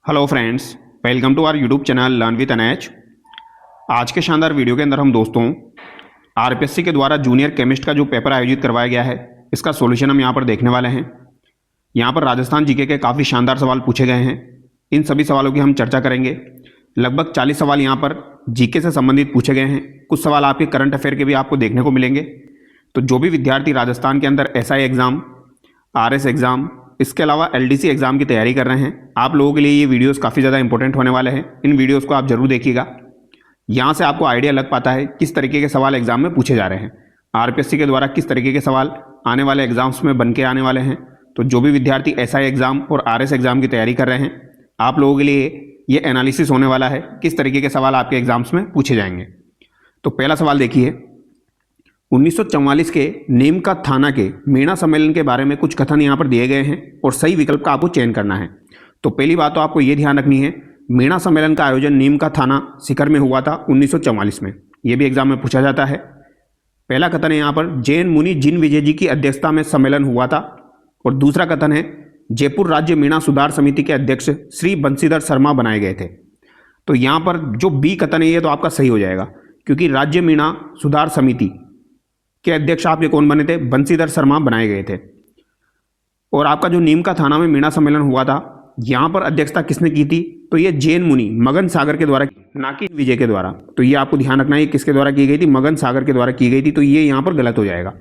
Hello friends, welcome to our YouTube channel learn with NH. आज के शानदार video के अंदर हम दोस्तों आरपीएससी के द्वारा जूनियर केमिस्ट का जो पेपर आयोजित करवाया गया है इसका सॉल्यूशन हम यहाँ पर देखने वाले हैं। यहाँ पर राजस्थान जीके के काफ़ी शानदार सवाल पूछे गए हैं। इन सभी सवालों की हम चर्चा करेंगे। लगभग 40 सवाल यहाँ पर जीके से संबंधित पूछे गए हैं। कुछ सवाल आपके करंट अफेयर के भी आपको देखने को मिलेंगे। तो जो भी विद्यार्थी राजस्थान के अंदर एसआई एग्ज़ाम, आरएस एग्ज़ाम, इसके अलावा एलडीसी एग्ज़ाम की तैयारी कर रहे हैं, आप लोगों के लिए ये वीडियोस काफ़ी ज़्यादा इंपॉर्टेंट होने वाले हैं। इन वीडियोस को आप जरूर देखिएगा। यहाँ से आपको आइडिया लग पाता है किस तरीके के सवाल एग्जाम में पूछे जा रहे हैं, आरपीएससी के द्वारा किस तरीके के सवाल आने वाले एग्जाम्स में बन के आने वाले हैं। तो जो भी विद्यार्थी एसआई एग्ज़ाम और आरएस एग्ज़ाम की तैयारी कर रहे हैं, आप लोगों के लिए ये एनालिसिस होने वाला है किस तरीके के सवाल आपके एग्जाम्स में पूछे जाएंगे। तो पहला सवाल देखिए, 1944 के नीम का थाना के मीणा सम्मेलन के बारे में कुछ कथन यहाँ पर दिए गए हैं और सही विकल्प का आपको चयन करना है। तो पहली बात तो आपको ये ध्यान रखनी है, मीणा सम्मेलन का आयोजन नीम का थाना शिखर में हुआ था 1944 में। ये भी एग्जाम में पूछा जाता है। पहला कथन है यहाँ पर, जैन मुनि जिन विजय जी की अध्यक्षता में सम्मेलन हुआ था। और दूसरा कथन है, जयपुर राज्य मीणा सुधार समिति के अध्यक्ष श्री बंशीधर शर्मा बनाए गए थे। तो यहाँ पर जो बी कथन है ये तो आपका सही हो जाएगा, क्योंकि राज्य मीणा सुधार समिति के अध्यक्ष आपके कौन बने थे? बंशीधर शर्मा बनाए गए थे। और आपका जो नीम का थाना में मीणा सम्मेलन हुआ था, यहाँ पर अध्यक्षता किसने की थी? तो ये जैन मुनि मगन सागर के द्वारा, ना कि विजय के द्वारा। तो ये आपको ध्यान रखना है, किसके द्वारा की गई थी? मगन सागर के द्वारा की गई थी। तो ये यहाँ पर गलत हो जाएगा।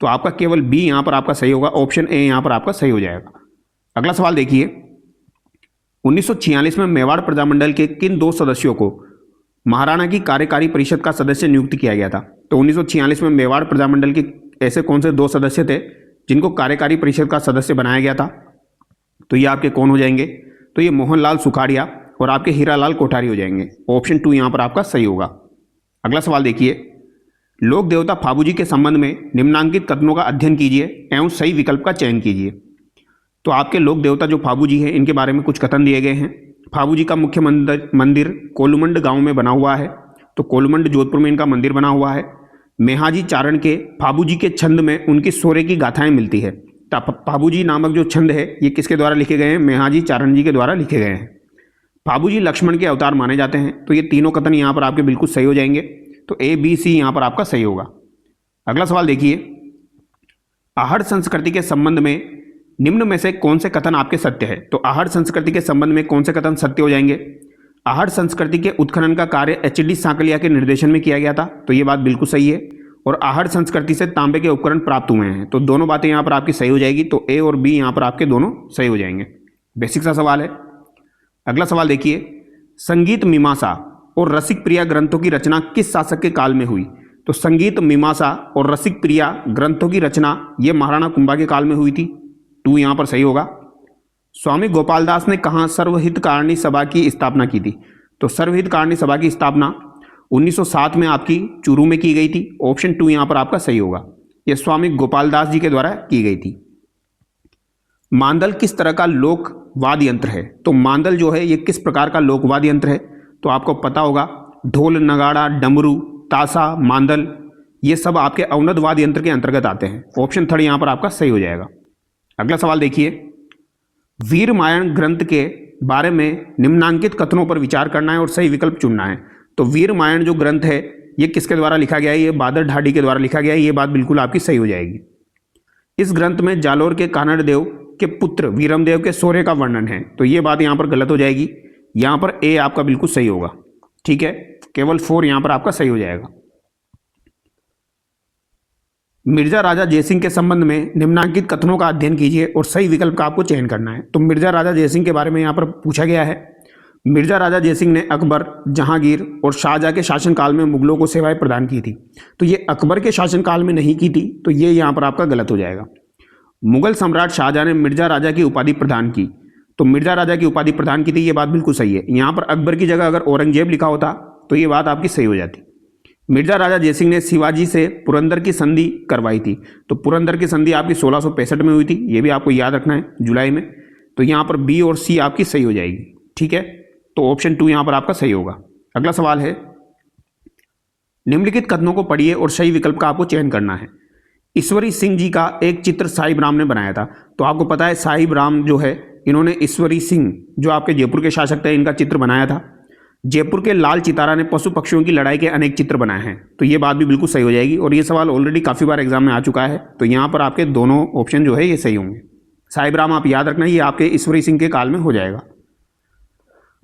तो आपका केवल बी यहाँ पर आपका सही होगा, ऑप्शन ए यहाँ पर आपका सही हो जाएगा। अगला सवाल देखिए, 1946 में मेवाड़ प्रजामंडल के किन दो सदस्यों को महाराणा की कार्यकारी परिषद का सदस्य नियुक्त किया गया था? तो 1946 में मेवाड़ प्रजामंडल के ऐसे कौन से दो सदस्य थे जिनको कार्यकारी परिषद का सदस्य बनाया गया था? तो ये आपके कौन हो जाएंगे? तो ये मोहनलाल सुखाड़िया और आपके हीरालाल कोठारी हो जाएंगे। ऑप्शन 2 यहाँ पर आपका सही होगा। अगला सवाल देखिए, लोक देवता फाबू जी के संबंध में निम्नांकित कथनों का अध्ययन कीजिए एवं सही विकल्प का चयन कीजिए। तो आपके लोक देवता जो फाबू जी हैं, इनके बारे में कुछ कथन दिए गए हैं। फाबू जी का मुख्य मंदिर कोलुमंड गांव में बना हुआ है। तो कोलुमंड जोधपुर में इनका मंदिर बना हुआ है। मेहाजी चारण के फाबू जी के छंद में उनकी शौर्य की गाथाएं मिलती है। फाबू जी नामक जो छंद है ये किसके द्वारा लिखे गए हैं? मेहाजी चारण जी के द्वारा लिखे गए हैं। फाबू जी लक्ष्मण के अवतार माने जाते हैं। तो ये तीनों कथन यहाँ पर आपके बिल्कुल सही हो जाएंगे। तो ए बी सी यहाँ पर आपका सही होगा। अगला सवाल देखिए, आहड़ संस्कृति के संबंध में निम्न में से कौन से कथन आपके सत्य है? तो आहड़ संस्कृति के संबंध में कौन से कथन सत्य हो जाएंगे? आहड़ संस्कृति के उत्खनन का कार्य एचडी सांकलिया के निर्देशन में किया गया था। तो ये बात बिल्कुल सही है। और आहड़ संस्कृति से तांबे के उपकरण प्राप्त हुए हैं। तो दोनों बातें यहाँ पर आपकी सही हो जाएगी। तो ए और बी यहाँ पर आपके दोनों सही हो जाएंगे। बेसिक सा सवाल है। अगला सवाल देखिए, संगीत मीमांसा और रसिक प्रिया ग्रंथों की रचना किस शासक के काल में हुई? तो संगीत मीमांसा और रसिक प्रिया ग्रंथों की रचना ये महाराणा कुंभा के काल में हुई थी। 2 यहाँ पर सही होगा। स्वामी गोपालदास ने कहाँ सर्वहितकारिणी सभा की स्थापना की थी? तो सर्वहितकारिणी सभा की स्थापना 1907 में आपकी चूरू में की गई थी। ऑप्शन 2 यहाँ पर आपका सही होगा। यह स्वामी गोपालदास जी के द्वारा की गई थी। मांदल किस तरह का लोक वाद्य यंत्र है? तो मांदल जो है ये किस प्रकार का लोक वाद्य यंत्र है? तो आपको पता होगा, ढोल, नगाड़ा, डमरू, ताशा, मांदल, ये सब आपके अवनद वाद्य यंत्र के अंतर्गत आते हैं। ऑप्शन 3 यहाँ पर आपका सही हो जाएगा। अगला सवाल देखिए, वीर रामायण ग्रंथ के बारे में निम्नांकित कथनों पर विचार करना है और सही विकल्प चुनना है। तो वीर रामायण जो ग्रंथ है ये किसके द्वारा लिखा गया है? ये बादर ढाडी के द्वारा लिखा गया है। ये बात बिल्कुल आपकी सही हो जाएगी। इस ग्रंथ में जालोर के कानड़ देव के पुत्र वीरमदेव के शौर्य का वर्णन है। तो ये बात यहाँ पर गलत हो जाएगी। यहाँ पर ए आपका बिल्कुल सही होगा। ठीक है, केवल 4 यहाँ पर आपका सही हो जाएगा। मिर्जा राजा जयसिंह के संबंध में निम्नांकित कथनों का अध्ययन कीजिए और सही विकल्प का आपको चयन करना है। तो मिर्जा राजा जयसिंह के बारे में यहाँ पर पूछा गया है। मिर्जा राजा जयसिंह ने अकबर, जहांगीर और शाहजहां के शासनकाल में मुगलों को सेवाएं प्रदान की थी। तो ये अकबर के शासनकाल में नहीं की थी। तो ये यहाँ पर आपका गलत हो जाएगा। मुगल सम्राट शाहजहां ने मिर्जा राजा की उपाधि प्रदान की। तो मिर्जा राजा की उपाधि प्रदान की थी, ये बात बिल्कुल सही है। यहाँ पर अकबर की जगह अगर औरंगजेब लिखा होता तो ये बात आपकी सही हो जाती। मिर्जा राजा जयसिंह ने शिवाजी से पुरंदर की संधि करवाई थी। तो पुरंदर की संधि आपकी 1665 में हुई थी। ये भी आपको याद रखना है, जुलाई में। तो यहाँ पर बी और सी आपकी सही हो जाएगी। ठीक है, तो ऑप्शन 2 यहाँ पर आपका सही होगा। अगला सवाल है, निम्नलिखित कथनों को पढ़िए और सही विकल्प का आपको चयन करना है। ईश्वरी सिंह जी का एक चित्र साहिब राम ने बनाया था। तो आपको पता है साहिब राम जो है इन्होंने ईश्वरी सिंह जो आपके जयपुर के शासक थे इनका चित्र बनाया था। जयपुर के लाल चितारा ने पशु पक्षियों की लड़ाई के अनेक चित्र बनाए हैं। तो ये बात भी बिल्कुल सही हो जाएगी और ये सवाल ऑलरेडी काफ़ी बार एग्जाम में आ चुका है। तो यहाँ पर आपके दोनों ऑप्शन जो है ये सही होंगे। साहिब राम आप याद रखना, ये आपके ईश्वरी सिंह के काल में हो जाएगा।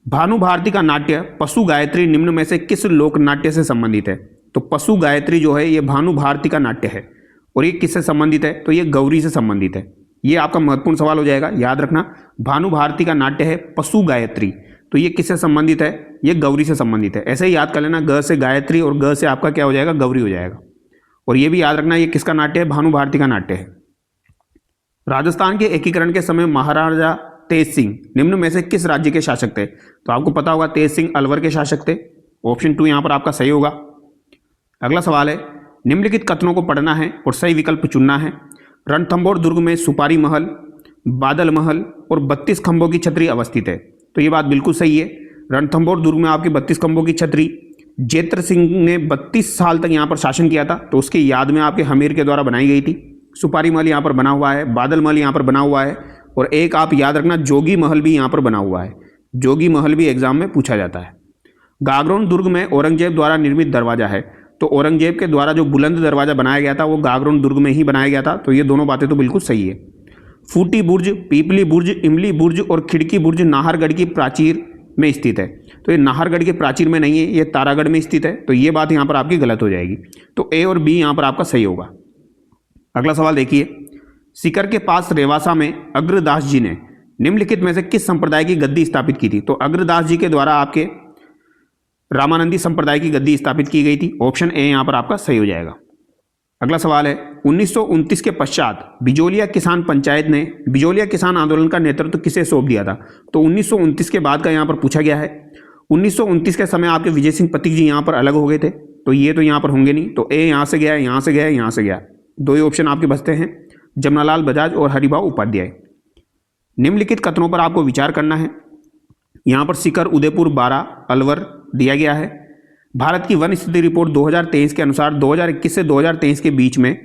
भानु भारती का नाट्य पशु गायत्री निम्न में से किस लोक नाट्य से संबंधित है? तो पशु गायत्री जो है ये भानु भारती का नाट्य है और ये किससे संबंधित है? तो ये गौरी से संबंधित है। ये आपका महत्वपूर्ण सवाल हो जाएगा, याद रखना। भानु भारती का नाट्य है पशु गायत्री, तो ये किससे संबंधित है? ये गौरी से संबंधित है। ऐसे ही याद कर लेना, ग से गायत्री और ग से आपका क्या हो जाएगा? गौरी हो जाएगा। और ये भी याद रखना ये किसका नाट्य है? भानु भारती का नाट्य है। राजस्थान के एकीकरण के समय महाराजा तेज सिंह निम्न में से किस राज्य के शासक थे? तो आपको पता होगा तेज सिंह अलवर के शासक थे। ऑप्शन 2 यहाँ पर आपका सही होगा। अगला सवाल है, निम्नलिखित कथनों को पढ़ना है और सही विकल्प चुनना है। रणथंभौर दुर्ग में सुपारी महल, बादल महल और 32 खंभों की छतरी अवस्थित है। तो ये बात बिल्कुल सही है। रणथंभौर दुर्ग में आपकी 32 खंभों की छतरी जेत्र सिंह ने 32 साल तक यहाँ पर शासन किया था, तो उसकी याद में आपके हमीर के द्वारा बनाई गई थी। सुपारी महल यहाँ पर बना हुआ है, बादल महल यहाँ पर बना हुआ है और एक आप याद रखना जोगी महल भी यहाँ पर बना हुआ है। जोगी महल भी एग्जाम में पूछा जाता है। गागरोन दुर्ग में औरंगजेब द्वारा निर्मित दरवाजा है, तो औरंगजेब के द्वारा जो बुलंद दरवाजा बनाया गया था वो गागरोन दुर्ग में ही बनाया गया था। तो ये दोनों बातें तो बिल्कुल सही है। फूटी बुर्ज, पीपली बुर्ज, इमली बुर्ज और खिड़की बुर्ज नाहरगढ़ की प्राचीर में स्थित है। तो ये नाहरगढ़ के प्राचीर में नहीं है, ये तारागढ़ में स्थित है। तो ये बात यहाँ पर आपकी गलत हो जाएगी। तो ए और बी यहाँ पर आपका सही होगा। अगला सवाल देखिए, सीकर के पास रेवासा में अग्रदास जी ने निम्नलिखित में से किस संप्रदाय की गद्दी स्थापित की थी? तो अग्रदास जी के द्वारा आपके रामानंदी संप्रदाय की गद्दी स्थापित की गई थी। ऑप्शन ए यहाँ पर आपका सही हो जाएगा। अगला सवाल है, 1929 के पश्चात बिजोलिया किसान पंचायत ने बिजोलिया किसान आंदोलन का नेतृत्व किसे सौंप दिया था? तो 1929 के बाद का यहाँ पर पूछा गया है। 1929 के समय आपके विजय सिंह पथिक जी यहाँ पर अलग हो गए थे, तो ये तो यहाँ पर होंगे नहीं। तो ए यहाँ से गया, यहाँ से गया, यहाँ से गया। दो ही ऑप्शन आपके बचते हैं, जमनालाल बजाज और हरिभाऊ उपाध्याय। निम्नलिखित कथनों पर आपको विचार करना है। यहाँ पर सीकर, उदयपुर, बारा, अलवर दिया गया है। भारत की वन स्थिति रिपोर्ट 2023 के अनुसार 2021 से 2023 के बीच में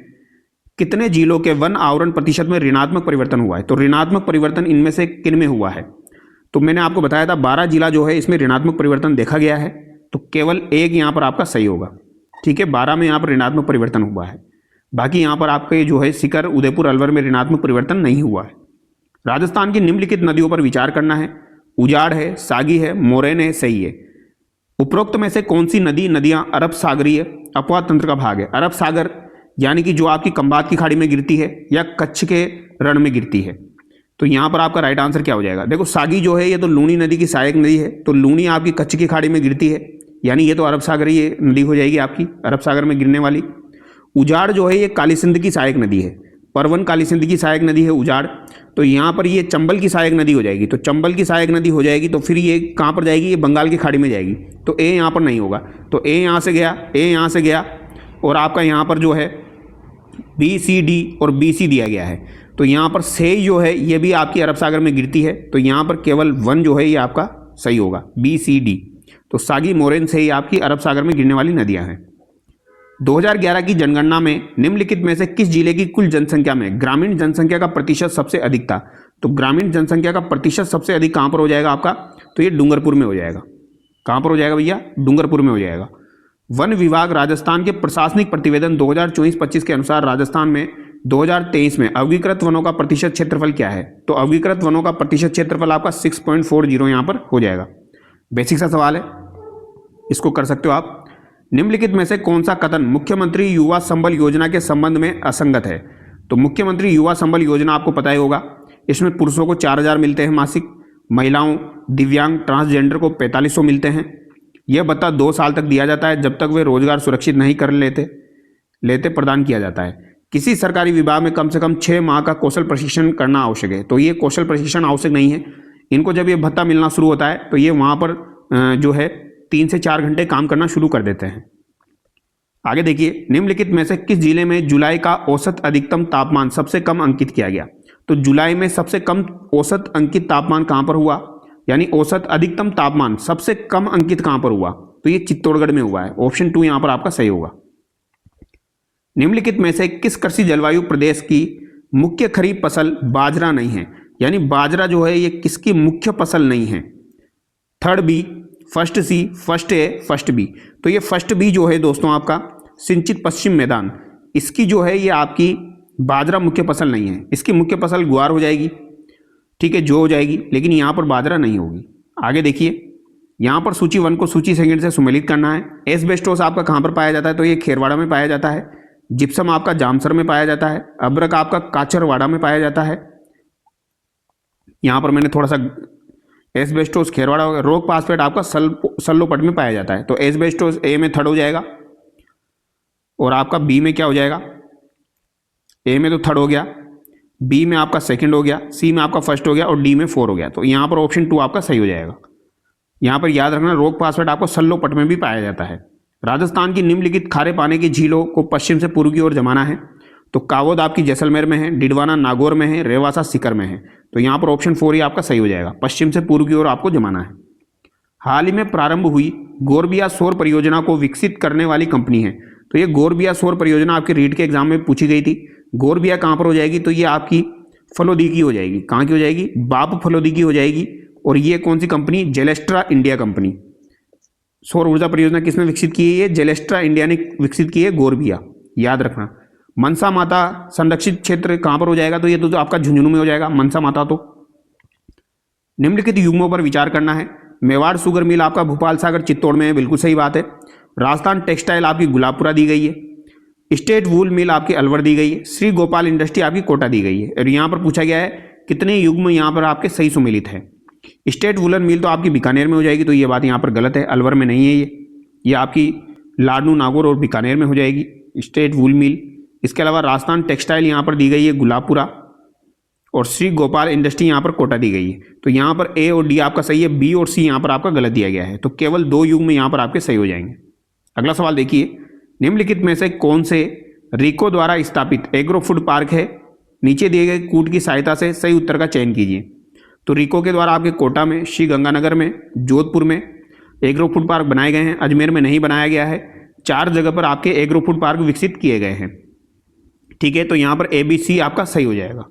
कितने जिलों के वन आवरण प्रतिशत में ऋणात्मक परिवर्तन हुआ है? तो ऋणात्मक परिवर्तन इनमें से किन में हुआ है? तो मैंने आपको बताया था 12 जिला जो है इसमें ऋणात्मक परिवर्तन देखा गया है, तो केवल एक यहाँ पर आपका सही होगा। ठीक है, 12 में यहाँ पर ऋणात्मक परिवर्तन हुआ है। बाकी यहाँ पर आपके जो है सीकर, उदयपुर, अलवर में ऋणात्मक परिवर्तन नहीं हुआ है। राजस्थान की निम्नलिखित नदियों पर विचार करना है। उजाड़ है, सागी है, मोरैन है, सही है। उपरोक्त में से कौन सी नदियां अरब सागरीय अपवाह तंत्र का भाग है? अरब सागर यानी कि जो आपकी खंबात की खाड़ी में गिरती है या कच्छ के रण में गिरती है। तो यहाँ पर आपका राइट आंसर क्या हो जाएगा? देखो, सागी जो है ये तो लूनी नदी की सहायक नदी है, तो लूनी आपकी कच्छ की खाड़ी में गिरती है, यानी ये तो अरब सागरीय नदी हो जाएगी आपकी, अरब सागर में गिरने वाली। उजाड़ जो है ये काली सिंध की सहायक नदी है, परवन काली सिंध की सहायक नदी है उजाड़, तो यहाँ पर ये चंबल की सहायक नदी हो जाएगी। तो चंबल की सहायक नदी हो जाएगी तो फिर ये कहाँ पर जाएगी? ये बंगाल की खाड़ी में जाएगी। तो ए यहाँ पर नहीं होगा, तो ए यहाँ से गया, ए यहाँ से गया और आपका यहाँ पर जो है बी, सी, डी और बी, सी दिया गया है। तो यहाँ पर से जो है ये भी आपकी अरब सागर में गिरती है, तो यहाँ पर केवल 1 जो है ये आपका सही होगा, बी, सी, डी। तो सागी, मोरैन से ही आपकी अरब सागर में गिरने वाली नदियाँ हैं। 2011 की जनगणना में निम्नलिखित में से किस जिले की कुल जनसंख्या में ग्रामीण जनसंख्या का प्रतिशत सबसे अधिक था? तो ग्रामीण जनसंख्या का प्रतिशत सबसे अधिक कहां पर हो जाएगा आपका? तो ये डूंगरपुर में हो जाएगा। कहां पर हो जाएगा भैया? डूंगरपुर में हो जाएगा। वन विभाग राजस्थान के प्रशासनिक प्रतिवेदन 2024-25 के अनुसार राजस्थान में 2023 में अवगीकृत वनों का प्रतिशत क्षेत्रफल क्या है? तो अवगीकृत वनों का प्रतिशत क्षेत्रफल आपका 6.40 यहाँ पर हो जाएगा। बेसिक सा सवाल है, इसको कर सकते हो आप। निम्नलिखित में से कौन सा कथन मुख्यमंत्री युवा संबल योजना के संबंध में असंगत है? तो मुख्यमंत्री युवा संबल योजना आपको पता ही होगा, इसमें पुरुषों को 4000 मिलते हैं मासिक, महिलाओं, दिव्यांग, ट्रांसजेंडर को 4500 मिलते हैं। यह भत्ता 2 साल तक दिया जाता है जब तक वे रोजगार सुरक्षित नहीं कर लेते प्रदान किया जाता है। किसी सरकारी विभाग में कम से कम 6 माह का कौशल प्रशिक्षण करना आवश्यक है। तो ये कौशल प्रशिक्षण आवश्यक नहीं है। इनको जब ये भत्ता मिलना शुरू होता है तो ये वहाँ पर जो है 3 से 4 घंटे काम करना शुरू कर देते हैं। आगे देखिए, निम्नलिखित में से किस जिले में जुलाई का औसत अधिकतम तापमान सबसे कम अंकित किया गया? तो जुलाई में सबसे कम औसत अंकित तापमान कहां पर हुआ? यानी औसत अधिकतम तापमान सबसे कम अंकित कहां पर हुआ? तो ये चित्तौड़गढ़ में हुआ है। ऑप्शन 2 यहां पर आपका सही होगा। निम्नलिखित में से किस कृषि जलवायु प्रदेश की मुख्य खरीफ फसल बाजरा नहीं है? यानी बाजरा जो है ये किसकी मुख्य फसल नहीं है? Third B, first C, first A, first B. तो ये फर्स्ट बी जो है दोस्तों आपका सिंचित पश्चिम मैदान, इसकी जो है ये आपकी बाजरा मुख्य फसल नहीं है। इसकी मुख्य फसल गुआर हो जाएगी, ठीक है, जो हो जाएगी, लेकिन यहाँ पर बाजरा नहीं होगी। आगे देखिए, यहाँ पर सूची 1 को सूची सेकंड से सुमेलित करना है। एस्बेस्टोस आपका कहाँ पर पाया जाता है? तो ये खेरवाड़ा में पाया जाता है। जिप्सम आपका जामसर में पाया जाता है। अब्रक आपका काचरवाड़ा में पाया जाता है। यहाँ पर मैंने थोड़ा सा एस्बेस्टोस खेरवाड़ा, रोक फास्फेट आपका सल्लोपट में पाया जाता है। तो एस्बेस्टोस ए में थर्ड हो जाएगा, और आपका बी में क्या हो जाएगा? ए में तो थर्ड हो गया, बी में आपका सेकंड हो गया, सी में आपका फर्स्ट हो गया, और डी में 4 हो गया। तो यहाँ पर ऑप्शन 2 आपका सही हो जाएगा। यहाँ पर याद रखना, रोक फास्फेट आपको सल्लोपट में भी पाया जाता है। राजस्थान की निम्नलिखित खारे पानी की झीलों को पश्चिम से पूर्व की ओर जमाना है। तो कावोद आपकी जैसलमेर में है, डिडवाना नागौर में है, रेवासा सीकर में है। तो यहाँ पर ऑप्शन 4 ही आपका सही हो जाएगा, पश्चिम से पूर्व की ओर आपको जमाना है। हाल ही में प्रारंभ हुई गोरबिया सौर परियोजना को विकसित करने वाली कंपनी है। तो ये गोरबिया सौर परियोजना आपके रीट के एग्जाम में पूछी गई थी। गोरबिया कहाँ पर हो जाएगी? तो ये आपकी फलोदी की हो जाएगी। कहाँ की हो जाएगी? बाप फलोदी की हो जाएगी। और ये कौन सी कंपनी? Zelestra India company. सौर ऊर्जा परियोजना किसने विकसित की है? ये जेलेस्ट्रा इंडिया ने विकसित की है, गोरबिया, याद रखना। मनसा माता संरक्षित क्षेत्र कहाँ पर हो जाएगा? तो ये तो आपका झुंझुनू में हो जाएगा मनसा माता। तो निम्नलिखित युग्मों पर विचार करना है। मेवाड़ शुगर मिल आपका भोपाल सागर चित्तौड़ में है, बिल्कुल सही बात है। राजस्थान टेक्सटाइल आपकी गुलाबपुरा दी गई है। स्टेट वूल मिल आपकी अलवर दी गई है। श्री गोपाल इंडस्ट्री आपकी कोटा दी गई है। और यहाँ पर पूछा गया है कितने युग्म यहाँ पर आपके सही सुमेलित है। स्टेट वूलन मिल तो आपकी बीकानेर में हो जाएगी, तो ये बात यहाँ पर गलत है, अलवर में नहीं है। ये आपकी लाडनू नागौर और बीकानेर में हो जाएगी स्टेट वूल मिल। इसके अलावा राजस्थान टेक्सटाइल यहाँ पर दी गई है गुलाबपुरा, और श्री गोपाल इंडस्ट्री यहाँ पर कोटा दी गई है। तो यहाँ पर ए और डी आपका सही है, बी और सी यहाँ पर आपका गलत दिया गया है। तो केवल 2 युग्म यहाँ पर आपके सही हो जाएंगे। अगला सवाल देखिए, निम्नलिखित में से कौन से रिको द्वारा स्थापित एग्रो फूड पार्क है? नीचे दिए गए कूट की सहायता से सही उत्तर का चयन कीजिए। तो रिको के द्वारा आपके कोटा में, श्री गंगानगर में, जोधपुर में एग्रो फूड पार्क बनाए गए हैं। अजमेर में नहीं बनाया गया है। 4 जगह पर आपके एग्रो फूड पार्क विकसित किए गए हैं, ठीक है। तो यहाँ पर ABC आपका सही हो जाएगा।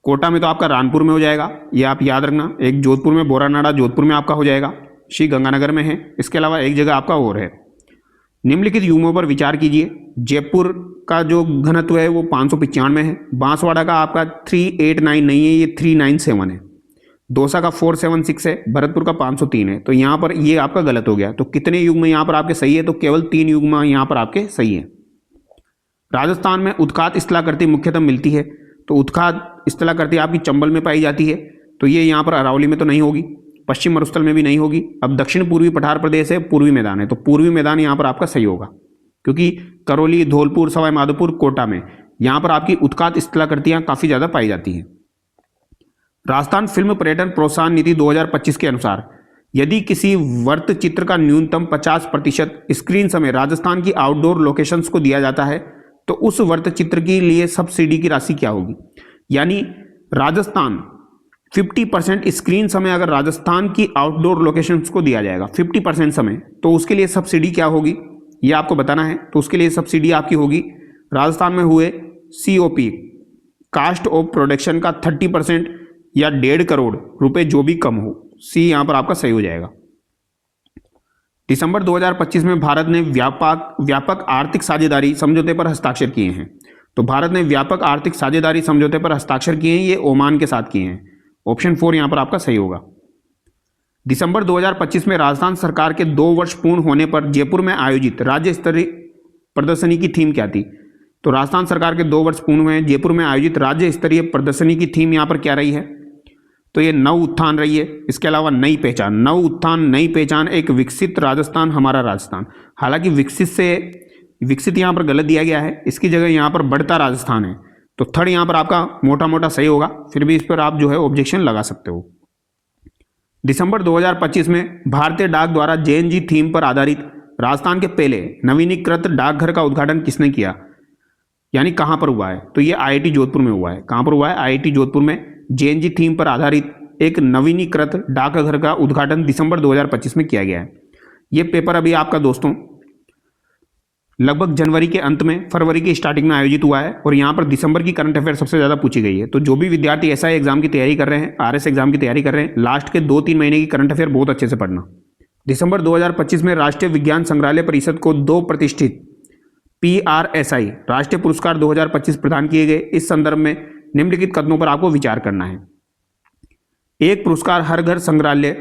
कोटा में तो आपका रानपुर में हो जाएगा, ये आप याद रखना। एक जोधपुर में, बोरानाड़ा जोधपुर में आपका हो जाएगा, श्री गंगानगर में है। इसके अलावा एक जगह आपका और है। निम्नलिखित युग्मों पर विचार कीजिए। जयपुर का जो घनत्व है वो 595 है। बांसवाड़ा का आपका 389 नहीं है, ये 397 है। दौसा का 476 है। भरतपुर का 503 है। तो यहाँ पर ये आपका गलत हो गया। तो कितने युग्म यहाँ पर आपके सही है? तो केवल 3 युग्म यहाँ पर आपके सही है। राजस्थान में उत्खात स्थलाकृति मुख्यतः मिलती है। तो उत्खात स्थलाकृति आपकी चंबल में पाई जाती है। तो ये यहाँ पर अरावली में तो नहीं होगी, पश्चिम मरुस्थल में भी नहीं होगी। अब दक्षिण पूर्वी पठार प्रदेश है, पूर्वी मैदान है। तो पूर्वी मैदान यहाँ पर आपका सही होगा, क्योंकि करौली, धौलपुर, सवाई माधोपुर, कोटा में यहाँ पर आपकी उत्खात स्थलाकृतियाँ काफ़ी ज़्यादा पाई जाती हैं। राजस्थान फिल्म पर्यटन प्रोत्साहन नीति 2025 के अनुसार यदि किसी वर्त चित्र का न्यूनतम 50% स्क्रीन समय राजस्थान की आउटडोर लोकेशंस को दिया जाता है, तो उस वर्त चित्र के लिए सब्सिडी की राशि क्या होगी? यानी राजस्थान 50% स्क्रीन समय अगर राजस्थान की आउटडोर लोकेशंस को दिया जाएगा 50% समय, तो उसके लिए सब्सिडी क्या होगी ये आपको बताना है। तो उसके लिए सब्सिडी आपकी होगी राजस्थान में हुए COP कास्ट ऑफ प्रोडक्शन का 30% या 1.5 करोड़ रुपए जो भी कम हो। सी यहाँ पर आपका सही हो जाएगा। दिसंबर 2025 में भारत ने व्यापक आर्थिक साझेदारी समझौते पर हस्ताक्षर किए हैं। तो भारत ने व्यापक आर्थिक साझेदारी समझौते पर हस्ताक्षर किए हैं, ये ओमान के साथ किए हैं। ऑप्शन 4 यहाँ पर आपका सही होगा। दिसंबर 2025 में राजस्थान सरकार के 2 वर्ष पूर्ण होने पर जयपुर में आयोजित राज्य स्तरीय प्रदर्शनी की थीम क्या थी? तो राजस्थान सरकार के 2 वर्ष पूर्ण हुए हैं, जयपुर में आयोजित राज्य स्तरीय प्रदर्शनी की थीम यहाँ पर क्या रही है? तो ये नव उत्थान रही है। इसके अलावा नई पहचान, नव उत्थान नई पहचान, एक विकसित राजस्थान हमारा राजस्थान। हालांकि विकसित यहाँ पर गलत दिया गया है, इसकी जगह यहाँ पर बढ़ता राजस्थान है। तो थर्ड यहाँ पर आपका मोटा मोटा सही होगा, फिर भी इस पर आप जो है ऑब्जेक्शन लगा सकते हो। दिसंबर 2025 में भारतीय डाक द्वारा JNG थीम पर आधारित राजस्थान के पहले नवीनीकृत डाकघर का उद्घाटन किसने किया? यानी कहाँ पर हुआ है? तो ये IIT जोधपुर में हुआ है। कहाँ पर हुआ है? IIT जोधपुर में JNG थीम पर आधारित एक नवीनीकृत डाकघर का उद्घाटन दिसंबर 2025 में किया गया है। ये पेपर अभी आपका दोस्तों लगभग जनवरी के अंत में, फरवरी की स्टार्टिंग में आयोजित हुआ है और यहाँ पर दिसंबर की करंट अफेयर सबसे ज़्यादा पूछी गई है। तो जो भी विद्यार्थी एसआई एग्जाम की तैयारी कर रहे हैं, आरएस एग्जाम की तैयारी कर रहे हैं, लास्ट के 2-3 महीने की करंट अफेयर बहुत अच्छे से पढ़ना। दिसंबर 2025 में राष्ट्रीय विज्ञान संग्रहालय परिषद को 2 प्रतिष्ठित PRSI राष्ट्रीय पुरस्कार 2025 प्रदान किए गए। इस संदर्भ में निम्नलिखित कदमों पर आपको विचार करना है। एक पुरस्कार हर घर संग्रहालय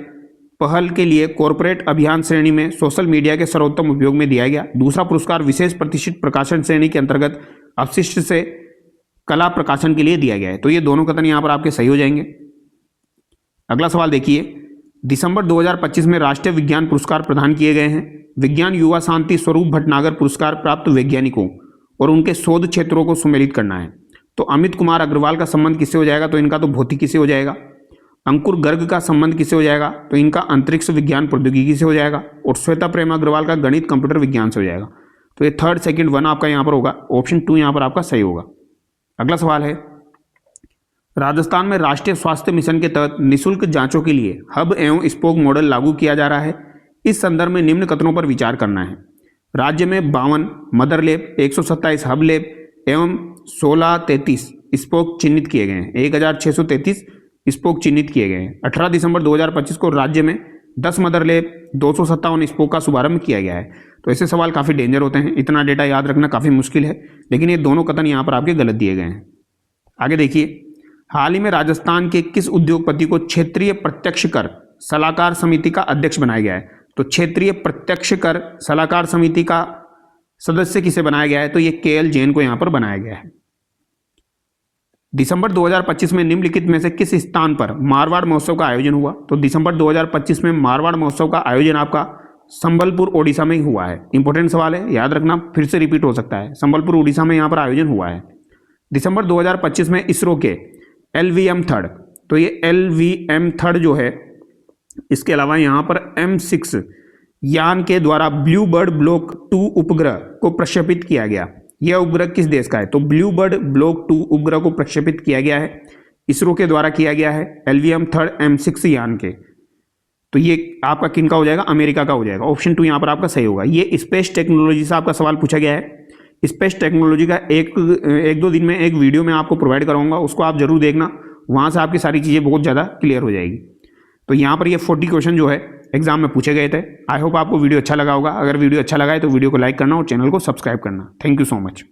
पहल के लिए कॉरपोरेट अभियान श्रेणी में सोशल मीडिया के सर्वोत्तम उपयोग में दिया गया। दूसरा पुरस्कार विशेष प्रतिष्ठित प्रकाशन श्रेणी के अंतर्गत अवशिष्ट से कला प्रकाशन के लिए दिया गया है। तो ये दोनों कथन यहाँ पर आपके सही हो जाएंगे। अगला सवाल देखिए, दिसंबर 2025 में राष्ट्रीय विज्ञान पुरस्कार प्रदान किए गए हैं। विज्ञान युवा शांति स्वरूप भटनागर पुरस्कार प्राप्त वैज्ञानिकों और उनके शोध क्षेत्रों को सम्मिलित करना है। तो अमित कुमार अग्रवाल का संबंध किससे हो जाएगा? तो इनका तो भौतिकी से हो जाएगा। अंकुर गर्ग का संबंध किससे हो जाएगा? तो इनका अंतरिक्ष विज्ञान प्रौद्योगिकी से हो जाएगा। और श्वेता प्रेमा अग्रवाल का गणित कंप्यूटर विज्ञान से हो जाएगा। तो ये 3rd, 2nd, 1 आपका यहाँ पर होगा। ऑप्शन 2 यहाँ पर आपका सही होगा। अगला सवाल है, राजस्थान में राष्ट्रीय स्वास्थ्य मिशन के तहत निःशुल्क जांचों के लिए हब एवं स्पोक मॉडल लागू किया जा रहा है। इस संदर्भ में निम्न कथनों पर विचार करना है। राज्य में 52 मदर लैब, 127 हब लैब एवं 1633 स्पोक चिन्हित किए गए हैं। 1633 स्पोक चिन्हित किए गए हैं। 18 दिसंबर 2025 को राज्य में 10 मदर लैब, 257 स्पोक का शुभारंभ किया गया है। तो ऐसे सवाल काफ़ी डेंजर होते हैं, इतना डेटा याद रखना काफ़ी मुश्किल है, लेकिन ये दोनों कथन यहाँ पर आपके गलत दिए गए हैं। आगे देखिए, हाल ही में राजस्थान के किस उद्योगपति को क्षेत्रीय प्रत्यक्ष कर सलाहकार समिति का अध्यक्ष बनाया गया है? तो क्षेत्रीय प्रत्यक्ष कर सलाहकार समिति का सदस्य किसे बनाया गया है? तो ये KL जैन को यहाँ पर बनाया गया है। दिसंबर 2025 में निम्नलिखित में से किस स्थान पर मारवाड़ महोत्सव का आयोजन हुआ? तो दिसंबर 2025 में मारवाड़ महोत्सव का आयोजन आपका संबलपुर ओडिशा में ही हुआ है। इंपॉर्टेंट सवाल है, याद रखना, फिर से रिपीट हो सकता है। संबलपुर ओडिशा में यहाँ पर आयोजन हुआ है। दिसंबर 2025 में इसरो के LVM-3, तो ये LVM-3 जो है, इसके अलावा यहाँ पर M6 यान के द्वारा ब्लू बर्ड ब्लॉक 2 उपग्रह को प्रक्षेपित किया गया। यह उपग्रह किस देश का है? तो ब्लू बर्ड ब्लॉक 2 उपग्रह को प्रक्षेपित किया गया है, इसरो के द्वारा किया गया है, LVM-3 M6 यान के। तो ये आपका किन का हो जाएगा? अमेरिका का हो जाएगा। ऑप्शन 2 यहाँ पर आपका सही होगा। ये स्पेस टेक्नोलॉजी से आपका सवाल पूछा गया है। स्पेस टेक्नोलॉजी का एक 2 दिन में एक वीडियो में आपको प्रोवाइड कराऊंगा, उसको आप जरूर देखना, वहाँ से आपकी सारी चीज़ें बहुत ज़्यादा क्लियर हो जाएगी। तो यहाँ पर ये 40 क्वेश्चन जो है एग्जाम में पूछे गए थे। आई होप आपको वीडियो अच्छा लगा होगा। अगर वीडियो अच्छा लगा है तो वीडियो को लाइक करना और चैनल को सब्सक्राइब करना। Thank you so much.